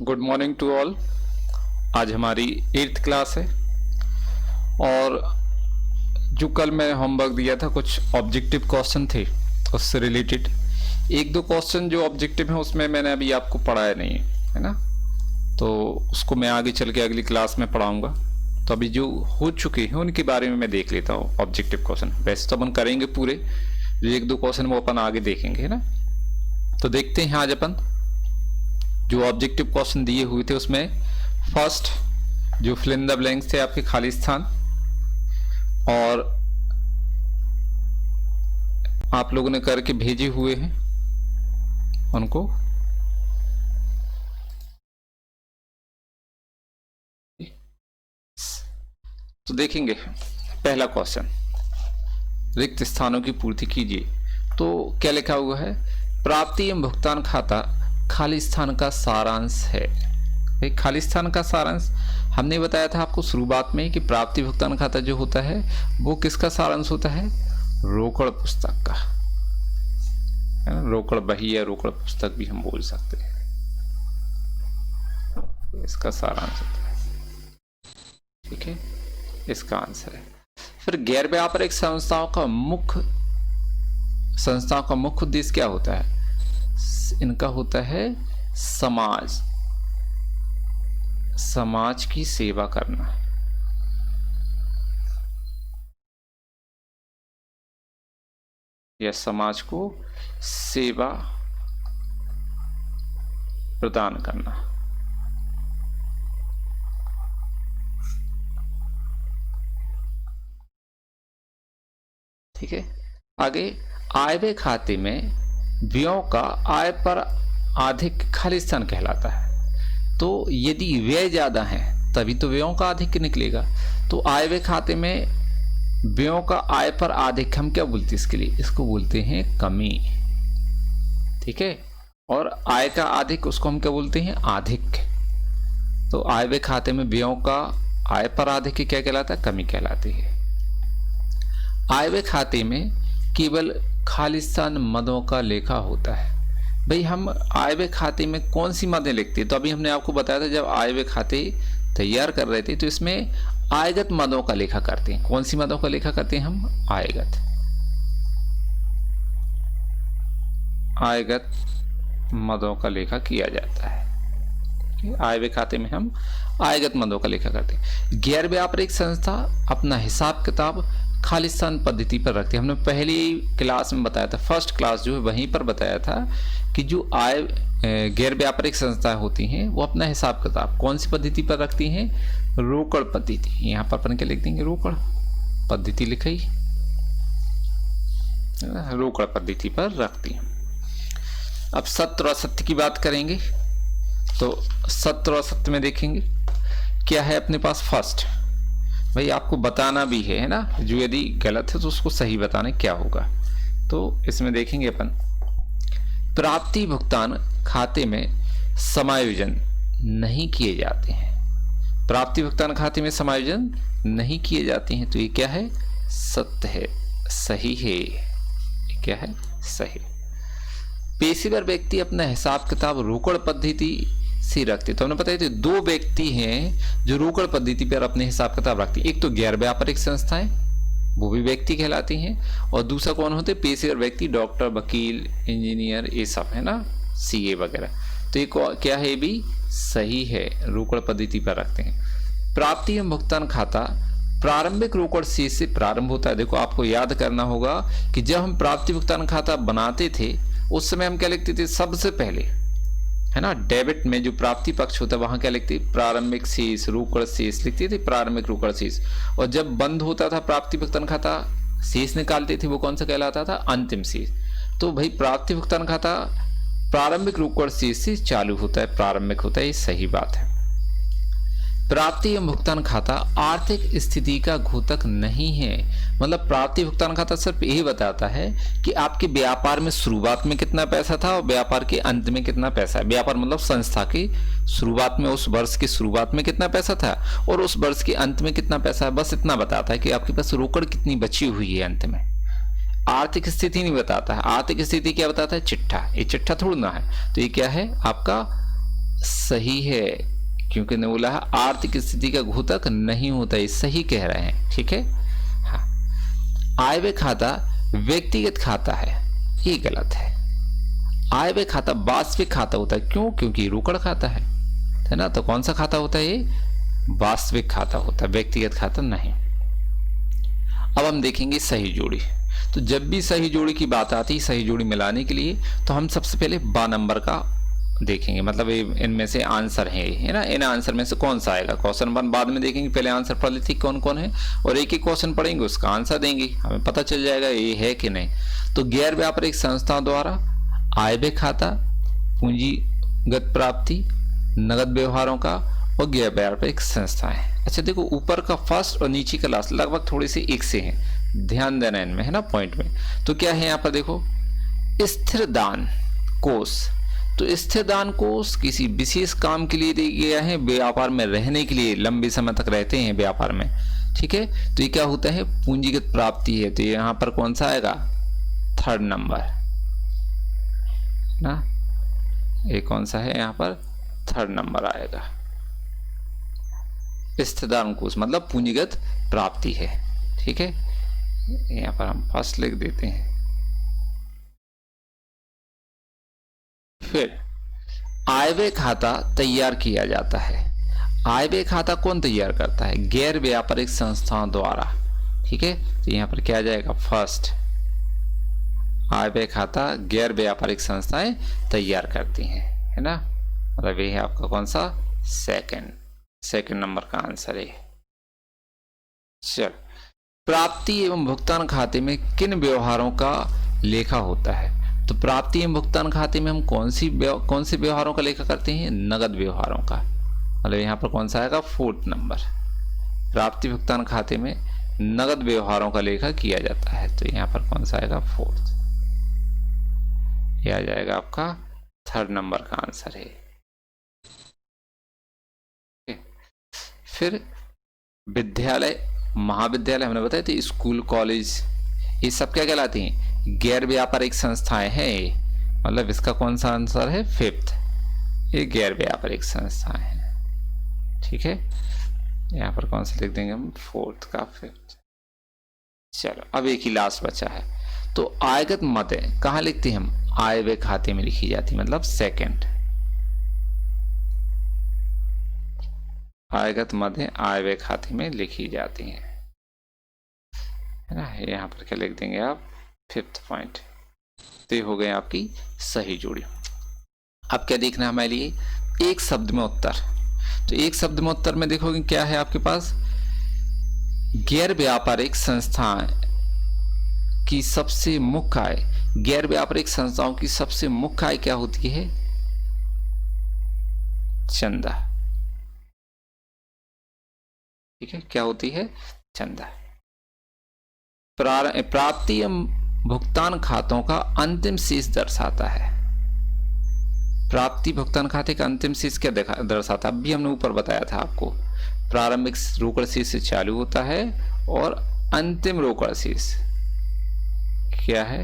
Good morning to all. आज हमारी 8th class है और जो कल मैं होमवर्क दिया था कुछ ऑब्जेक्टिव क्वेश्चन थे उससे रिलेटेड एक दो क्वेश्चन जो ऑब्जेक्टिव हैं उसमें मैंने अभी आपको पढ़ाया नहीं है ना, तो उसको मैं आगे चल के अगली क्लास में पढ़ाऊंगा। तो अभी जो हो चुके हैं उनके बारे में मैं देख लेता हूँ ऑब्जेक्टिव क्वेश्चन। वैसे तो अपन करेंगे पूरे, जो एक दो क्वेश्चन वो अपन आगे देखेंगे है ना। तो देखते हैं आज अपन जो ऑब्जेक्टिव क्वेश्चन दिए हुए थे उसमें फर्स्ट जो फिल इन द ब्लैंक्स थे आपके खाली स्थान, और आप लोगों ने करके भेजे हुए हैं उनको। तो देखेंगे पहला क्वेश्चन, रिक्त स्थानों की पूर्ति कीजिए। तो क्या लिखा हुआ है, प्राप्ति एवं भुगतान खाता खाली स्थान का सारांश है। खाली स्थान का सारांश हमने बताया था आपको शुरुआत में कि प्राप्ति भुगतान खाता जो होता है वो किसका सारांश होता है, रोकड़ पुस्तक का, है ना। रोकड़ बही या रोकड़ पुस्तक भी हम बोल सकते हैं, इसका सारांश होता है। ठीक है, इसका आंसर है। फिर गैर व्यापारिक संस्थाओं का मुख्य उद्देश्य क्या होता है, इनका होता है समाज की सेवा करना। या समाज को सेवा प्रदान करना। ठीक है, आगे आय व्यय खाते में व्ययों का आय पर अधिक खाली स्थान कहलाता है। तो यदि व्यय ज्यादा है तभी तो व्ययों का अधिक निकलेगा। तो आय व्यय खाते में व्ययों का आय पर अधिक हम क्या बोलते हैं इसके लिए, इसको बोलते हैं कमी। ठीक है, और आय का अधिक उसको हम क्या बोलते हैं, अधिक। तो आय व्यय खाते में व्ययों का आय पर अधिक क्या कहलाता है, कमी कहलाती है। आय व्यय खाते में केवल खाली स्थान मदों का लेखा होता है। भाई हम आय व्यय खाते में कौन सी मदें लिखते हैं, तो अभी हमने आपको बताया था जब आय व्यय खाते तैयार कर रहे थे तो इसमें आयगत मदों का लेखा करते हैं। कौन सी मदों का लेखा करते हैं हम, आयगत मदों का लेखा किया जाता है। आय व्यय खाते में हम आयगत मदों का लेखा करते हैं। गैर व्यापारिक संस्था अपना हिसाब किताब खालिस्तान पद्धति पर रखते हैं। हमने पहली क्लास में बताया था, फर्स्ट क्लास जो है वहीं पर बताया था कि जो गैर व्यापारिक संस्थाएं होती हैं वो अपना हिसाब किताब कौन सी पद्धति पर रखती हैं, रोकड़ पद्धति। यहाँ पर अपन क्या लिख देंगे, रोकड़ पद्धति लिखी, रोकड़ पद्धति पर रखती हैं। अब सत्य और असत्य की बात करेंगे। तो सत्य और असत्य में देखेंगे क्या है अपने पास। फर्स्ट भाई आपको बताना भी है ना, जो यदि गलत है तो उसको सही बताने क्या होगा। तो इसमें देखेंगे अपन, प्राप्ति भुगतान खाते में समायोजन नहीं किए जाते हैं। प्राप्ति भुगतान खाते में समायोजन नहीं किए जाते हैं, तो ये क्या है, सत्य है, सही है। ये क्या है, सही। पेशेवर व्यक्ति अपना हिसाब किताब रोकड़ पद्धति से रखते। तो हमने बताया था दो व्यक्ति हैं जो रोकड़ पद्धति पर अपने हिसाब किताब रखते हैं। एक तो गैर व्यापारिक संस्थाएं, वो भी व्यक्ति कहलाती हैं, और दूसरा कौन होते हैं, पेशेवर व्यक्ति, डॉक्टर, वकील, इंजीनियर, ये सब है ना, सीए वगैरह। तो ये क्या है, ये भी सही है, रोकड़ पद्धति पर रखते हैं। प्राप्ति एवं भुगतान खाता प्रारंभिक रोकड़ शेष से प्रारंभ होता है। देखो आपको याद करना होगा कि जब हम प्राप्ति भुगतान खाता बनाते थे उस समय हम क्या लिखते थे, सबसे पहले है ना, डेबिट में जो प्राप्ति पक्ष होता है वहां क्या लिखते, प्रारंभिक शेष, रोकड़ शेष लिखते थे, प्रारंभिक रोकड़ शेष। और जब बंद होता था प्राप्ति भुगतान खाता, शेष निकालते थे, वो कौन सा कहलाता था, अंतिम शेष। तो भाई प्राप्ति भुगतान खाता प्रारंभिक रोकड़ शेष से चालू होता है, प्रारंभिक होता है, ये सही बात है। प्राप्ति एवं भुगतान खाता आर्थिक स्थिति का घोतक नहीं है। मतलब प्राप्ति भुगतान खाता सिर्फ यही बताता है कि आपके व्यापार में शुरुआत में कितना पैसा था और व्यापार के अंत में कितना पैसा है। व्यापार मतलब संस्था की शुरुआत में, उस वर्ष की शुरुआत में कितना पैसा था और उस वर्ष के अंत में कितना पैसा है, बस इतना बताता है कि आपके पास रोकड़ कितनी बची हुई है अंत में। आर्थिक स्थिति नहीं बताता है। आर्थिक स्थिति क्या बताता है, चिट्ठा। ये चिट्ठा थोड़ा ना है, तो ये क्या है, आपका सही है, क्योंकि ने बोला है आर्थिक स्थिति का घोतक नहीं होता, ये सही कह रहे हैं। ठीक है, हाँ। आय व्यय खाता व्यक्तिगत खाता है, ये गलत है। आय व्यय खाता वास्तविक खाता होता है। क्यों? क्योंकि रोकड़ खाता है ना। तो कौन सा खाता होता है? ये वास्तविक खाता होता है, व्यक्तिगत खाता नहीं। अब हम देखेंगे सही जोड़ी। तो जब भी सही जोड़ी की बात आती है, सही जोड़ी मिलाने के लिए, तो हम सबसे पहले बा नंबर का देखेंगे, मतलब इनमें से आंसर है ना। इन आंसर में से कौन सा आएगा? क्वेश्चन वन बाद में देखेंगे, पहले आंसर पढ़ लेते कौन कौन है, और एक एक क्वेश्चन पढ़ेंगे, उसका आंसर देंगे, हमें पता चल जाएगा ये है कि नहीं। तो गैर व्यापारिक संस्था द्वारा आय व्यय खाता, पूंजीगत प्राप्ति, नगद व्यवहारों का, और गैर व्यापारिक संस्थाएं। अच्छा देखो, ऊपर का फर्स्ट और नीचे का लास्ट लगभग थोड़े से एक से हैं, ध्यान देना इनमें, है ना, पॉइंट में। तो क्या है यहाँ पर देखो, स्थिर दान कोष। तो स्थिर दान कोष किसी विशेष काम के लिए दिया गया है, व्यापार में रहने के लिए, लंबे समय तक रहते हैं व्यापार में। ठीक है, तो ये क्या होता है? पूंजीगत प्राप्ति है। तो यहाँ पर कौन सा आएगा? थर्ड नंबर ना। ये कौन सा है? यहाँ पर थर्ड नंबर आएगा। स्थिर दान कोष मतलब पूंजीगत प्राप्ति है। ठीक है, यहाँ पर हम फर्स्ट लिख देते हैं। फिर आय व्यय खाता तैयार किया जाता है। आय व्यय खाता कौन तैयार करता है? गैर व्यापारिक संस्थाओं द्वारा। ठीक है, तो यहाँ पर क्या आ जाएगा? फर्स्ट। आय व्यय खाता गैर व्यापारिक संस्थाएं तैयार करती हैं, है ना। मतलब ये है आपका कौन सा? सेकंड नंबर का आंसर है। चल, प्राप्ति एवं भुगतान खाते में किन व्यवहारों का लेखा होता है? तो प्राप्ति एवं भुगतान खाते में हम कौन से व्यवहारों का लेखा करते हैं? नगद व्यवहारों का। मतलब यहाँ पर कौन सा आएगा? Fourth number. प्राप्ति भुगतान खाते में नगद व्यवहारों का लेखा किया जाता है। तो यहाँ पर कौन सा आएगा? फोर्थ। यह आ जाएगा आपका थर्ड नंबर का आंसर है। फिर विद्यालय, महाविद्यालय हमने बताया था, स्कूल, कॉलेज, ये सब क्या कहलाती हैं? गैर व्यापारिक संस्थाएं हैं। मतलब इसका कौन सा आंसर है? फिफ्थ। ये गैर व्यापारिक संस्थाएं हैं। ठीक है, यहाँ पर कौन सा लिख देंगे हम? फोर्थ का फिफ्थ। चलो, अब एक ही लास्ट बचा है। तो आयगत मद कहाँ लिखते हैं हम? आय व्यय खाते में लिखी जाती, मतलब सेकंड। आयगत मदें आय व्यय खाते में लिखी जाती हैं, है ना। यहाँ पर क्या लिख देंगे आप? Fifth point. तो ये हो गए आपकी सही जोड़ी। अब क्या देखना है हमारे लिए? एक शब्द में उत्तर। तो एक शब्द में उत्तर में देखोगे क्या है आपके पास? गैर व्यापारिक संस्थाएं की सबसे मुख्य आय, गैर व्यापारिक संस्थाओं की सबसे मुख्य आय क्या होती है? चंदा। ठीक है, क्या होती है? चंदा। प्राप्ति एवं भुगतान खातों का अंतिम शेष दर्शाता है। प्राप्ति भुगतान खाते का अंतिम शेष क्या दर्शाता है? अभी हमने ऊपर बताया था आपको, प्रारंभिक रोकड़ शेष से चालू होता है और अंतिम रोकड़ शेष क्या है?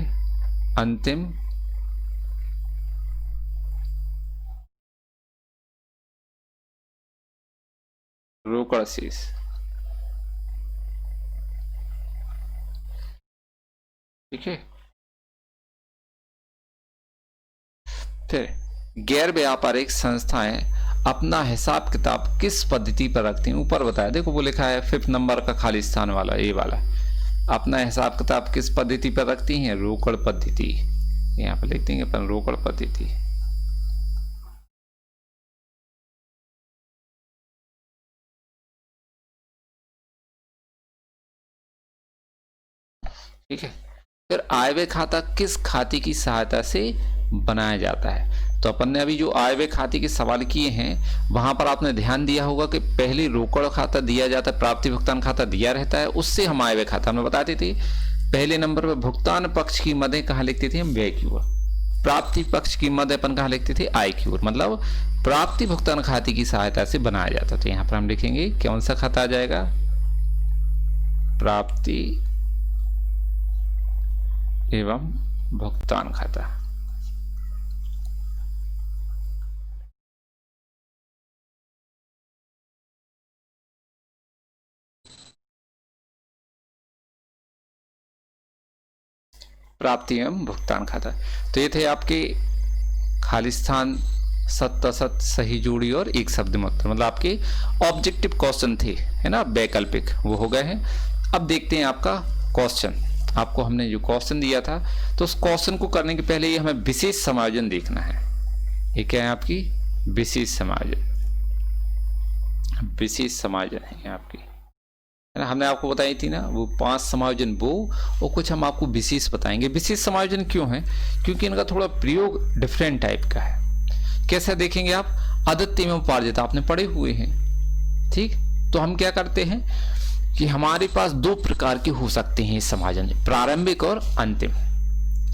अंतिम रोकड़ शेष। ठीक है, फिर गैर व्यापारिक संस्थाएं अपना हिसाब किताब किस पद्धति पर रखती हैं? ऊपर बताया, देखो वो लिखा है फिफ्थ नंबर का खाली स्थान वाला, ये वाला। अपना हिसाब किताब किस पद्धति पर रखती हैं? रोकड़ पद्धति। यहाँ पर लिख देंगे अपन रोकड़ पद्धति। ठीक है, फिर आय व्यय खाता किस खाते की सहायता से बनाया जाता है? तो अपन ने अभी जो आय व्यय खाते के सवाल किए हैं, वहां पर आपने ध्यान दिया होगा कि पहले रोकड़ खाता दिया जाता है, प्राप्ति भुगतान खाता दिया रहता है, उससे हम आय व्यय खाता हमने बताते थे। पहले नंबर पर भुगतान पक्ष की मदें कहाँ लिखते थे हम? व्यय की ओर। प्राप्ति पक्ष की मद अपन कहाँ लिखते थे? आय की ओर। मतलब प्राप्ति भुगतान खाते की सहायता से बनाया जाता। तो यहाँ पर हम लिखेंगे कौन सा खाता आ जाएगा? प्राप्ति एवं भुगतान खाता। प्राप्ति एवं भुगतान खाता। तो ये थे आपके खालिस्तान, सत्य असत्य, सही जोड़ी और एक शब्द में उत्तर, मतलब आपके ऑब्जेक्टिव क्वेश्चन थे, है ना, वैकल्पिक, वो हो गए हैं। अब देखते हैं आपका क्वेश्चन। आपको हमने जो क्वेश्चन दिया था, तो उस क्वेश्चन को करने के पहले ये हमें विशेष समायोजन देखना है। ये क्या है आपकी विशेष समायोजन, विशेष समायोजन है आपकी, है ना। हमने आपको बताई थी ना वो 5 समायोजन वो, और कुछ हम आपको विशेष बताएंगे। विशेष समायोजन क्यों है? क्योंकि इनका थोड़ा प्रयोग डिफरेंट टाइप का है। कैसे देखेंगे आप? आदित्य एवं उपार्जित आपने पढ़े हुए हैं, ठीक। तो हम क्या करते हैं कि हमारे पास 2 प्रकार के हो सकते हैं समायोजन, प्रारंभिक और अंतिम,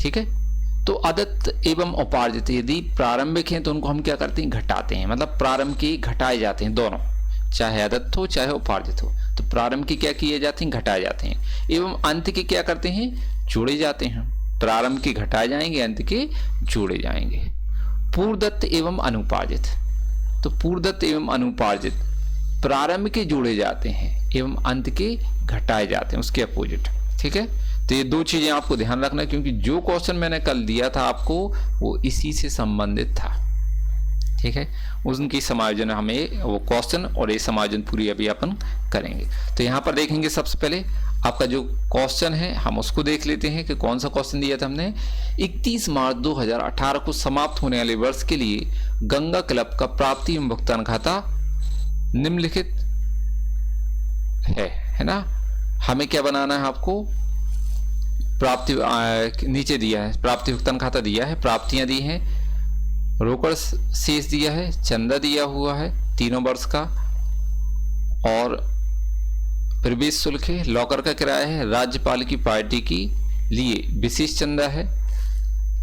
ठीक है। तो आदित्य एवं उपार्जित यदि प्रारंभिक हैं तो उनको हम क्या करते हैं, घटाते हैं, मतलब प्रारंभ के घटाए जाते हैं दोनों, चाहे आदित्य हो चाहे उपार्जित हो। तो प्रारंभ के क्या किए जाते हैं, घटाए जाते हैं, एवं अंत के क्या करते हैं, जोड़े जाते हैं। प्रारंभ के घटाए जाएंगे, अंत के जोड़े जाएंगे। पूर्वदत्त एवं अनुपार्जित, तो पूर्वदत्त एवं अनुपार्जित प्रारंभ के जोड़े जाते हैं एवं अंत के घटाए जाते हैं, उसके अपोजिट, ठीक है। तो ये 2 चीजें आपको ध्यान रखना, क्योंकि जो क्वेश्चन मैंने कल दिया था आपको वो इसी से संबंधित था, ठीक है। उनकी समायोजन हमें वो क्वेश्चन और ये समायोजन पूरी अभी अपन करेंगे। तो यहाँ पर देखेंगे सबसे पहले आपका जो क्वेश्चन है हम उसको देख लेते हैं कि कौन सा क्वेश्चन दिया था हमने। 31 मार्च 2018 को समाप्त होने वाले वर्ष के लिए गंगा क्लब का प्राप्ति एवं भुगतान खाता निम्नलिखित है ना। हमें क्या बनाना है आपको, प्राप्ति नीचे दिया है, प्राप्ति भुगतान खाता दिया है, प्राप्तियां दी हैं, रोकड़ शेष दिया है, चंदा दिया हुआ है 3 वर्ष का, और प्रवेश शुल्क है, लॉकर का किराया है, राज्यपाल की पार्टी की लिए विशेष चंदा है,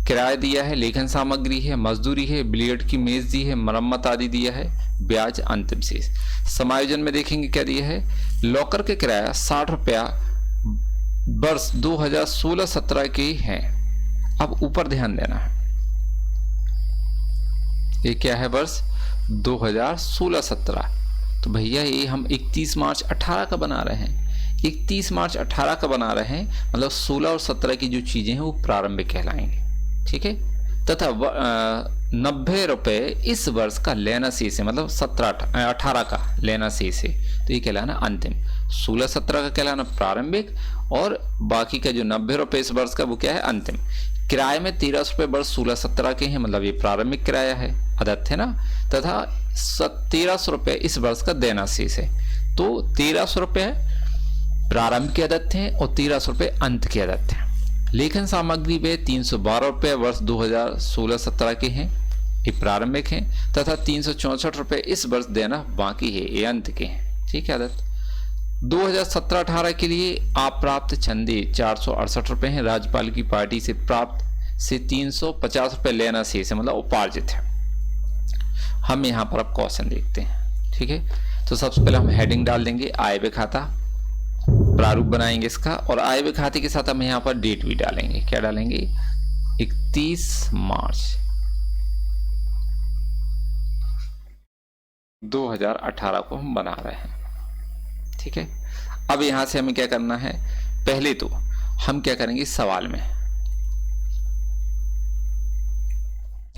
किराया दिया है, लेखन सामग्री है, मजदूरी है, बिलियर्ड की मेज दी है, मरम्मत आदि दिया है, ब्याज अंतिम शेष। समायोजन में देखेंगे क्या दिया है, लॉकर के किराया 60 रुपया वर्ष 2016-17 के हैं। अब ऊपर ध्यान देना है, ये क्या है, वर्ष 2016-17। तो भैया ये हम 31 मार्च 18 का बना रहे हैं, 31 मार्च 18 का बना रहे हैं, मतलब 16 और 17 की जो चीजें हैं वो प्रारंभिक कहलाएंगे, ठीक है। तथा 90 रुपए इस वर्ष का लेना शेष है, मतलब 17-18 का लेना शेष है, तो ये कहलाना अंतिम। 16-17 का कहलाना प्रारंभिक, और बाकी का जो 90 रुपए इस वर्ष का वो क्या है, अंतिम। किराए में 1300 रुपए वर्ष 16-17 के हैं, मतलब ये प्रारंभिक किराया है, आदत है ना। तथा 1300 रुपए इस वर्ष का देना शेष है, तो 1300 रुपए प्रारंभ की आदत है और 1300 रुपए अंत की आदत है। लेखन सामग्री वे 312 रुपए वर्ष 2016-17 के हैं, ये प्रारंभिक हैं, तथा 364 रुपए इस वर्ष देना बाकी है, ये अंत के हैं, ठीक है आदत। 2017-18 के लिए आप प्राप्त चंदे 468 रुपए हैं, राज्यपाल की पार्टी से प्राप्त से 350 रुपए लेना शेष है, मतलब उपार्जित है। हम यहाँ पर अब क्वेश्चन देखते हैं, ठीक है। तो सबसे पहले हम हेडिंग डाल देंगे आय व्यय खाता, प्रारूप बनाएंगे इसका, और आय व्यय खाते के साथ हम यहाँ पर डेट भी डालेंगे। क्या डालेंगे, 31 मार्च 2018 को हम बना रहे हैं, ठीक है। अब यहां से हमें क्या करना है, पहले तो हम क्या करेंगे, सवाल में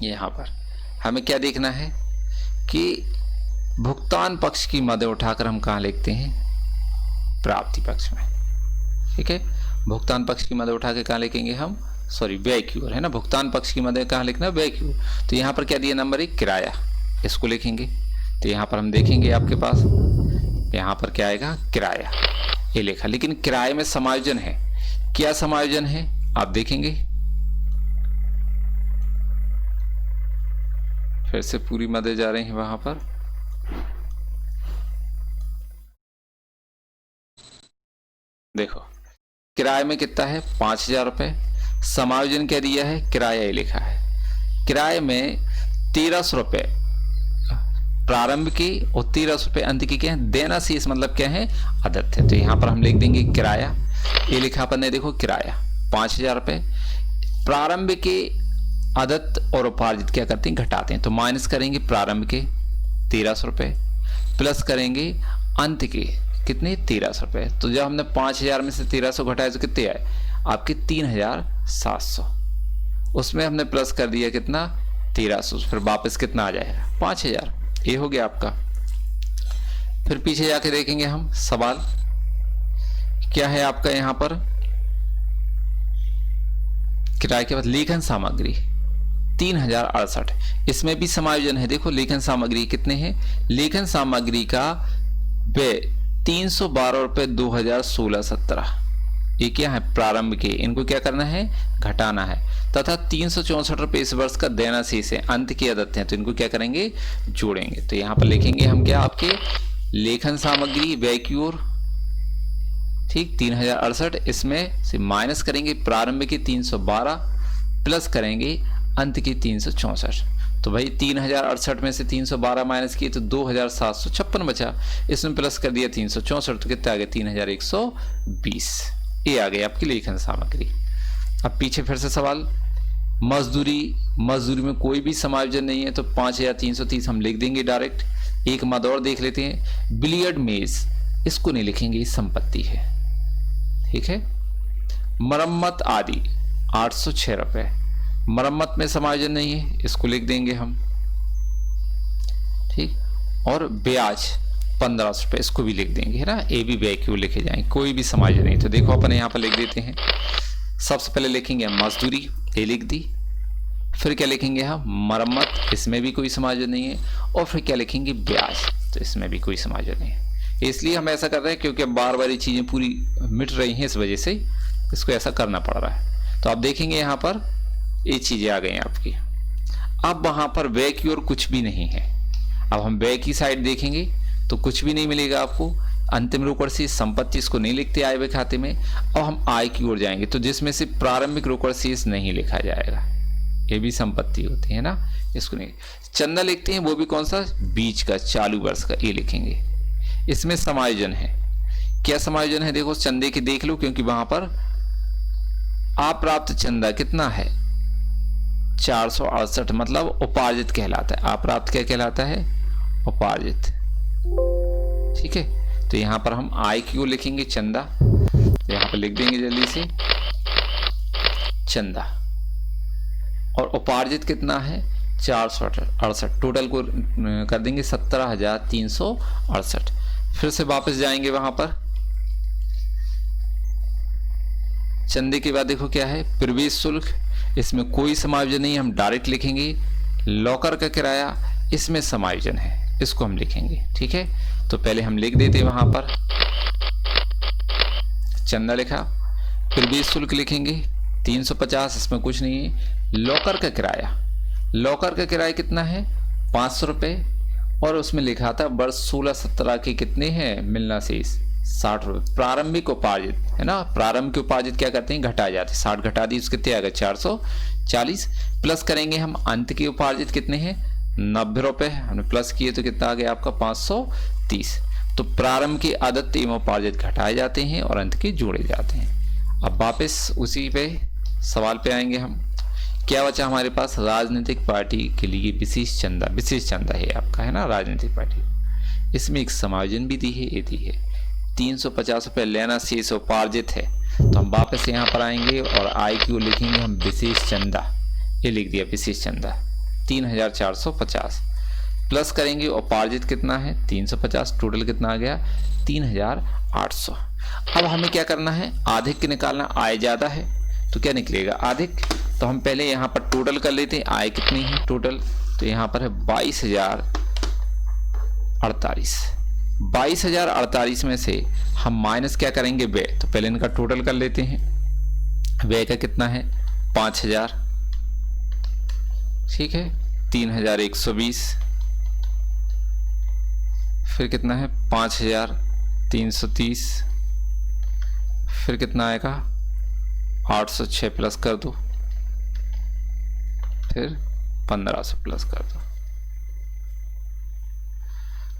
यहां पर हमें क्या देखना है कि भुगतान पक्ष की मदद उठाकर हम कहां लिखते हैं, प्राप्ति पक्ष में, ठीक है। भुगतान पक्ष की मदद उठा के कहां लिखेंगे हम, सॉरी व्यय की ओर, है ना। भुगतान पक्ष की मदद कहां लिखना, व्यय की ओर। तो यहां पर क्या दिया, नंबर 1 किराया, इसको लिखेंगे। तो यहां पर हम देखेंगे आपके पास यहां पर क्या आएगा, किराया, ये लिखा। लेकिन किराए में समायोजन है, क्या समायोजन है आप देखेंगे, फिर से पूरी मदद जा रही है वहां पर। देखो किराए में कितना है, 5000 रुपए। समायोजन क्या दिया है, किराया ही लिखा है। किराए में 1300 रुपए प्रारंभ की और 1300 रुपए अंत की क्या है, देना शेष, मतलब क्या है, आदत है। तो यहां पर हम लिख देंगे किराया, ये लिखा अपन ने, देखो किराया 5000 रुपए। प्रारंभ के आदत और उपार्जित क्या करते हैं, घटाते हैं। तो माइनस करेंगे प्रारंभ के 1300 रुपए, प्लस करेंगे अंत के कितने, 1300 रुपए। तो जब हमने 5000 में से 1300 घटाए तो कितने आए, आपके 3700, उसमें हमने प्लस कर दिया कितना 1300, फिर वापस कितना आ जाएगा 5000। ये हो गया आपका। फिर पीछे जाके देखेंगे हम सवाल क्या है आपका यहाँ पर, किराए के बाद लेखन सामग्री 3068, इसमें भी समायोजन है। देखो लेखन सामग्री कितने हैं, लेखन सामग्री का व्यय 312 रुपये 2016-17, ये क्या है प्रारंभ के, इनको क्या करना है घटाना है, तथा 364 रुपये इस वर्ष का देना शेष है, अंत की आदत है, तो इनको क्या करेंगे जोड़ेंगे। तो यहाँ पर लिखेंगे हम क्या आपके लेखन सामग्री व्यय की ओर, ठीक 3068, इसमें से माइनस करेंगे प्रारंभ की 312 प्लस करेंगे अंत की 364। तो भाई 3068 में से 312 माइनस किए तो 2756 बचा, इसमें प्लस कर दिया 364, तो कितना आ गया 3120। ये आ गई आपकी लेखन सामग्री। अब पीछे फिर से सवाल, मजदूरी में कोई भी समायोजन नहीं है तो 5330 हम लिख देंगे डायरेक्ट। एक मद और देख लेते हैं, बिलियर्ड मेज, इसको नहीं लिखेंगे, संपत्ति है, ठीक है। मरम्मत आदि 806 रुपए, मरम्मत में समायोजन नहीं है, इसको लिख देंगे हम, ठीक। और ब्याज 1500 रुपए, इसको भी लिख देंगे, है ना, ए भी व्यय क्यों लिखे जाएंगे, कोई भी समायोजन नहीं। तो देखो अपन यहाँ पर लिख देते हैं, सबसे पहले लिखेंगे मजदूरी, ए लिख दी, फिर क्या लिखेंगे हम मरम्मत, इसमें भी कोई समायोजन नहीं है, और फिर क्या लिखेंगे ब्याज, तो इसमें भी कोई समायोजन नहीं है। इसलिए हम ऐसा कर रहे हैं क्योंकि अब बार बार ये चीजें पूरी मिट रही हैं, इस वजह से इसको ऐसा करना पड़ रहा है। तो आप देखेंगे यहाँ पर ये चीजें आ गई आपकी। अब वहां पर व्यय की ओर कुछ भी नहीं है। अब हम व्यय की साइड देखेंगे तो कुछ भी नहीं मिलेगा आपको, अंतिम रोकड़ शेष संपत्ति इसको नहीं लिखते आय व्यय खाते में। और हम आय की ओर जाएंगे तो जिसमें से प्रारंभिक रोकड़ शेष नहीं लिखा जाएगा, ये भी संपत्ति होती है ना, इसको नहीं। चंदा लिखते हैं, वो भी कौन सा बीच का चालू वर्ष का, ये लिखेंगे। इसमें समायोजन है, क्या समायोजन है देखो चंदे की देख लो, क्योंकि वहां पर अप्राप्त चंदा कितना है 468, मतलब उपार्जित कहलाता है। अप्राप्त क्या कहलाता है उपार्जित, ठीक है। तो यहां पर हम आय की ओर लिखेंगे चंदा, तो यहां पर लिख देंगे जल्दी से चंदा, और उपार्जित कितना है 468, टोटल को कर देंगे 17,368। फिर से वापस जाएंगे वहां पर, चंदे के बाद देखो क्या है प्रवेश शुल्क, इसमें कोई समायोजन नहीं, हम डायरेक्ट लिखेंगे। लॉकर का किराया, इसमें समायोजन है, इसको हम लिखेंगे, ठीक है। तो पहले हम लिख देते वहां पर चंदा लिखा, प्रवेश शुल्क लिखेंगे 350, इसमें कुछ नहीं है। लॉकर का किराया, लॉकर का किराया कितना है 500 रुपए, और उसमें लिखा था वर्ष 16-17 के कितने हैं मिलना शेष 60 रुपए। प्रारंभिक उपार्जित है ना, प्रारंभ के उपार्जित क्या करते हैं घटाए जाते हैं, 60 घटा दी उसके कितने आ गए 440, प्लस करेंगे हम अंत के उपार्जित कितने हैं 90 रुपए, हमने प्लस किए तो कितना आ गया आपका 530। तो प्रारंभ के आदत एवं उपार्जित घटाए जाते हैं और अंत के जोड़े जाते हैं। अब वापस उसी पे सवाल पे आएंगे हम, क्या बचा हमारे पास राजनीतिक पार्टी के लिए विशेष चंदा है आपका, है ना राजनीतिक पार्टी, इसमें एक समायोजन भी दी है, ये दी है 350 रुपये लेना शेष उपार्जित है। तो हम वापस यहाँ पर आएंगे और आय की ओर लिखेंगे हम विशेष चंदा, ये लिख दिया विशेष चंदा 3450, प्लस करेंगे उपार्जित कितना है 350, टोटल कितना आ गया 3800। अब हमें क्या करना है अधिक के निकालना, आय ज्यादा है तो क्या निकलेगा अधिक, तो हम पहले यहाँ पर टोटल कर लेते हैं आय कितनी है टोटल, तो यहाँ पर है 22,048। 22,048 में से हम माइनस क्या करेंगे व्यय, तो पहले इनका टोटल कर लेते हैं। व्यय का कितना है 5,000, ठीक है 3,120, फिर कितना है 5,330, फिर कितना आएगा 806 प्लस कर दो, फिर 1500 प्लस कर दो,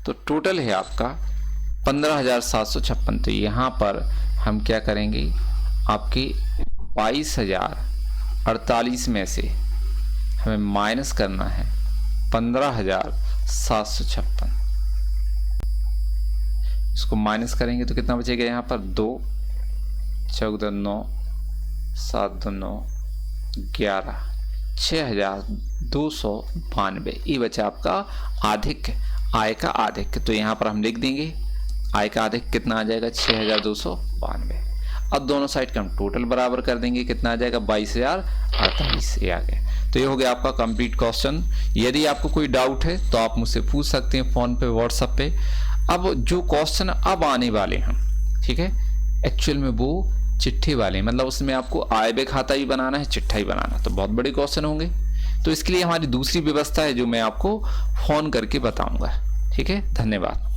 तो टोटल है आपका 15,756। तो यहां पर हम क्या करेंगे आपकी 22,048 में से हमें माइनस करना है 15,756, इसको माइनस करेंगे तो कितना बचेगा यहाँ पर 2 14 9 7 2 9 11 6292 ये बचा आपका आधिक, आय का आधिक। तो यहाँ पर हम लिख देंगे आय का आधिक कितना आ जाएगा 6292। अब दोनों साइड का हम टोटल बराबर कर देंगे, कितना आ जाएगा 22,048 ये आ गया। तो ये हो गया आपका कंप्लीट क्वेश्चन। यदि आपको कोई डाउट है तो आप मुझसे पूछ सकते हैं फोन पे, व्हाट्सएप पे। अब जो क्वेश्चन अब आने वाले हैं, ठीक है, एक्चुअल में वो चिट्ठी वाले, मतलब उसमें आपको आय व्यय खाता ही बनाना है, चिट्ठा ही बनाना, तो बहुत बड़े क्वेश्चन होंगे। तो इसके लिए हमारी दूसरी व्यवस्था है जो मैं आपको फोन करके बताऊंगा। ठीक है, धन्यवाद।